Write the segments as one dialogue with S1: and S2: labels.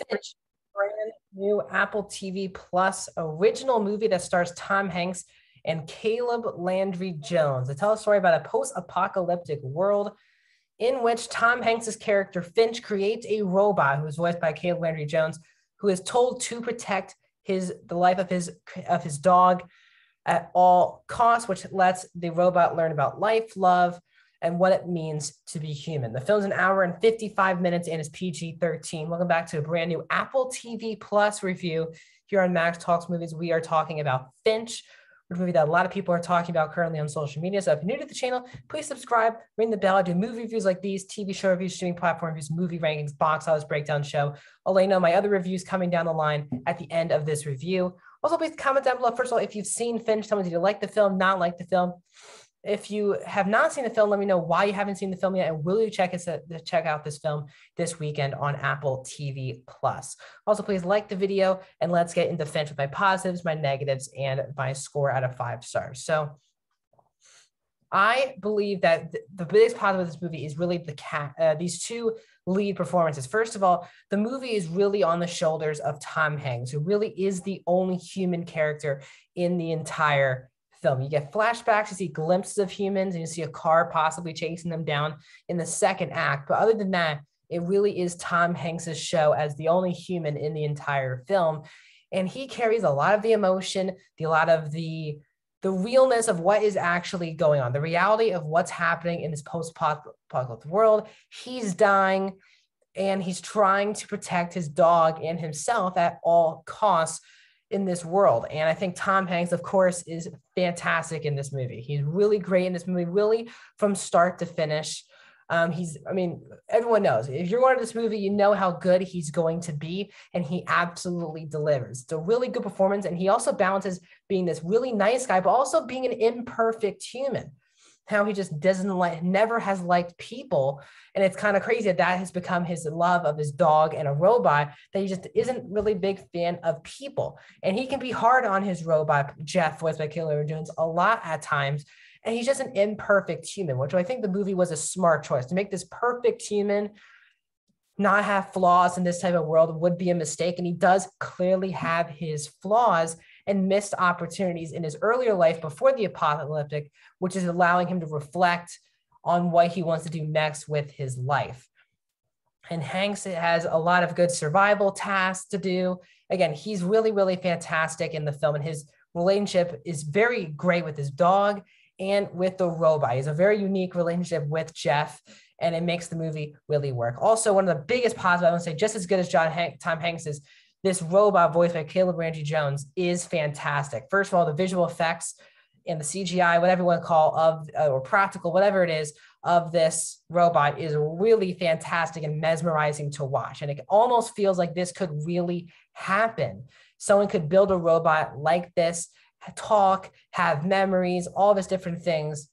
S1: Finch, brand new Apple TV Plus original movie that stars Tom Hanks and Caleb Landry Jones. They tell a story about a post-apocalyptic world in which Tom Hanks's character Finch creates a robot who is voiced by Caleb Landry Jones, who is told to protect the life of his dog at all costs, which lets the robot learn about life, love, and what it means to be human. The film's an hour and 55 minutes and is PG-13. Welcome back to a brand new Apple TV Plus review. Here on Max Talks Movies, we are talking about Finch, a movie that a lot of people are talking about currently on social media. So if you're new to the channel, please subscribe, ring the bell. I do movie reviews like these, TV show reviews, streaming platform reviews, movie rankings, box office breakdown show. I'll let you know my other reviews coming down the line at the end of this review. Also, please comment down below. First of all, if you've seen Finch, tell me, did you like the film, not like the film? If you have not seen the film, let me know why you haven't seen the film yet, and will you check out this film this weekend on Apple TV Plus. Also, please like the video, and let's get into Finch with my positives, my negatives, and my score out of 5 stars. So I believe that the biggest positive of this movie is really these two lead performances. First of all, the movie is really on the shoulders of Tom Hanks, who really is the only human character in the entire film. You get flashbacks, you see glimpses of humans, and you see a car possibly chasing them down in the second act. But other than that, it really is Tom Hanks's show as the only human in the entire film. And he carries a lot of the emotion, a lot of the realness of what is actually going on, the reality of what's happening in this post-apocalyptic world. He's dying, and he's trying to protect his dog and himself at all costs in this world. And I think Tom Hanks, of course, is fantastic in this movie. He's really great in this movie, really from start to finish. Everyone knows if you're going to this movie, you know how good he's going to be, and he absolutely delivers. It's a really good performance, and he also balances being this really nice guy, but also being an imperfect human. How he just never has liked people. And it's kind of crazy that has become his love of his dog and a robot, that he just isn't really a big fan of people. And he can be hard on his robot, Jeff, voiced by Caleb Landry Jones, a lot at times. And he's just an imperfect human, which I think the movie was a smart choice. To make this perfect human not have flaws in this type of world would be a mistake. And he does clearly have his flaws and missed opportunities in his earlier life before the apocalyptic, which is allowing him to reflect on what he wants to do next with his life. And Hanks has a lot of good survival tasks to do. Again, he's really, really fantastic in the film, and his relationship is very great with his dog and with the robot. He has a very unique relationship with Jeff, and it makes the movie really work. Also, one of the biggest positives, I would say just as good as Tom Hanks is, this robot voiced by Caleb Landry Jones is fantastic. First of all, the visual effects and the CGI, whatever you want to call, or practical, whatever it is, of this robot is really fantastic and mesmerizing to watch. And it almost feels like this could really happen. Someone could build a robot like this, talk, have memories, all these different things.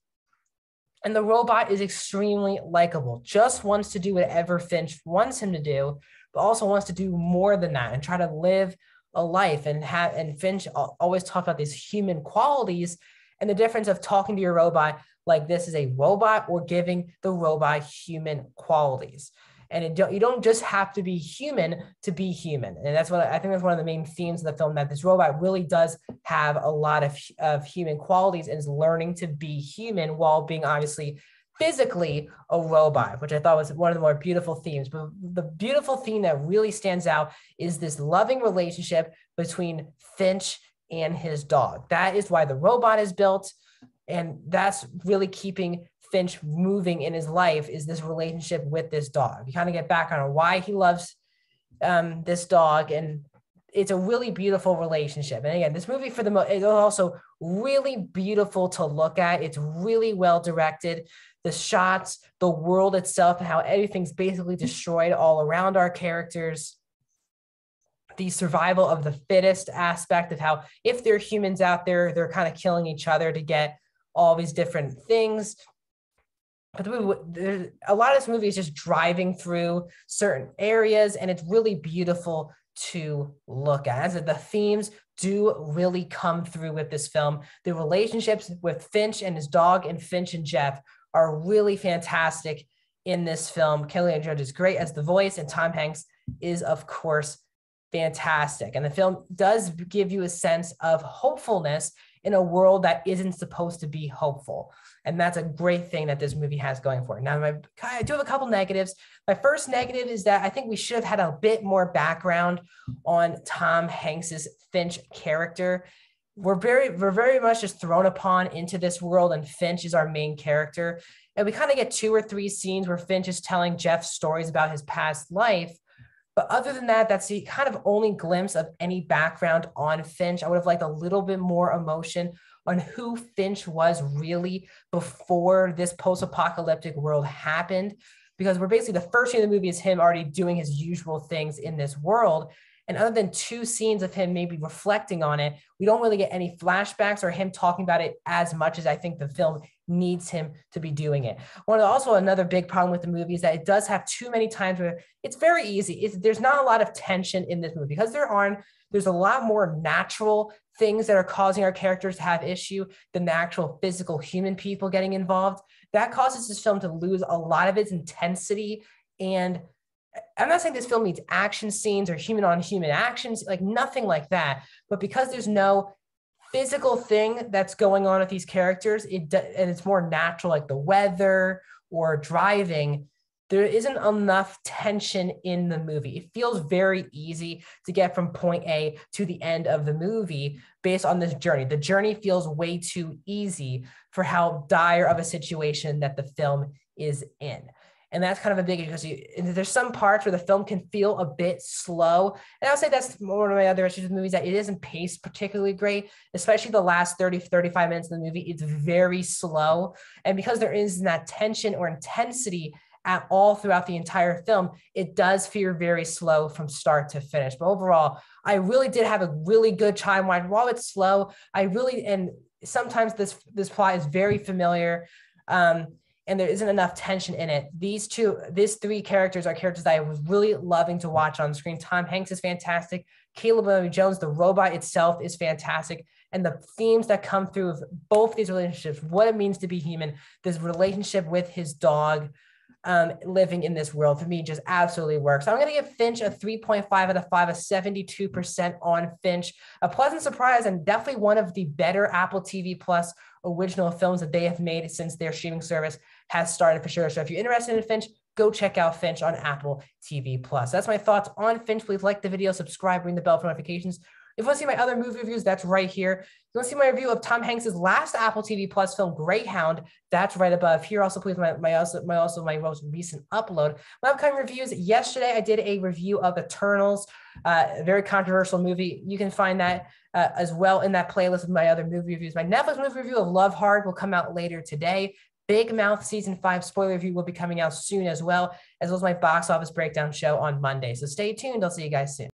S1: And the robot is extremely likable, just wants to do whatever Finch wants him to do, but also wants to do more than that and try to live a life. And Finch always talks about these human qualities and the difference of talking to your robot like this is a robot, or giving the robot human qualities. And you don't just have to be human to be human. And that's what I think that's one of the main themes of the film, that this robot really does have a lot of human qualities and is learning to be human while being obviously physically a robot, which I thought was one of the more beautiful themes. But the beautiful theme that really stands out is this loving relationship between Finch and his dog. That is why the robot is built, and that's really keeping Finch moving in his life, is this relationship with this dog. You kind of get back on why he loves this dog, and it's a really beautiful relationship. And again, this movie is also really beautiful to look at. It's really well directed. The shots, the world itself, and how everything's basically destroyed all around our characters. The survival of the fittest aspect of how, if there are humans out there, they're kind of killing each other to get all these different things. But a lot of this movie is just driving through certain areas, and it's really beautiful to look at. As the themes do really come through with this film. The relationships with Finch and his dog, and Finch and Jeff, are really fantastic in this film. Kelly Jones is great as the voice, and Tom Hanks is, of course, fantastic. And the film does give you a sense of hopefulness in a world that isn't supposed to be hopeful. And that's a great thing that this movie has going for it. Now, I do have a couple negatives. My first negative is that I think we should have had a bit more background on Tom Hanks's Finch character. We're very much just thrown upon into this world, and Finch is our main character. And we kind of get 2 or 3 scenes where Finch is telling Jeff stories about his past life. But other than that, that's the kind of only glimpse of any background on Finch. I would have liked a little bit more emotion on who Finch was really before this post-apocalyptic world happened, because we're basically, the first scene of the movie is him already doing his usual things in this world. And other than 2 scenes of him maybe reflecting on it, we don't really get any flashbacks or him talking about it as much as I think the film needs him to be doing it. Also, another big problem with the movie is that it does have too many times where it's very easy. There's not a lot of tension in this movie because there's a lot more natural things that are causing our characters to have issue than the actual physical human people getting involved. That causes this film to lose a lot of its intensity. And I'm not saying this film needs action scenes or human on human actions, like nothing like that. But because there's no physical thing that's going on with these characters, and it's more natural, like the weather or driving, there isn't enough tension in the movie. It feels very easy to get from point A to the end of the movie based on this journey. The journey feels way too easy for how dire of a situation that the film is in. And that's kind of a big issue because there's some parts where the film can feel a bit slow. And I'll say that's one of my other issues with movies, that it isn't paced particularly great, especially the last 30, 35 minutes of the movie. It's very slow. And because there isn't that tension or intensity at all throughout the entire film, it does feel very slow from start to finish. But overall, I really did have a really good time watching. While it's slow, and sometimes this plot is very familiar. And there isn't enough tension in it. These 3 characters are characters that I was really loving to watch on screen. Tom Hanks is fantastic. Caleb Williams Jones, the robot itself, is fantastic. And the themes that come through of both these relationships, what it means to be human, this relationship with his dog, living in this world, for me, just absolutely works. So I'm going to give Finch a 3.5 out of 5, a 72% on Finch. A pleasant surprise, and definitely one of the better Apple TV Plus original films that they have made since their streaming service has started, for sure. So if you're interested in Finch, go check out Finch on Apple TV Plus. That's my thoughts on Finch. Please like the video, subscribe, ring the bell for notifications. If you want to see my other movie reviews, that's right here. If you want to see my review of Tom Hanks's last Apple TV Plus film, Greyhound, that's right above here. Also, please my most recent upload. My upcoming reviews. Yesterday, I did a review of Eternals, a very controversial movie. You can find that as well in that playlist of my other movie reviews. My Netflix movie review of Love Hard will come out later today. Big Mouth Season 5 spoiler review will be coming out soon as well as my box office breakdown show on Monday. So stay tuned. I'll see you guys soon.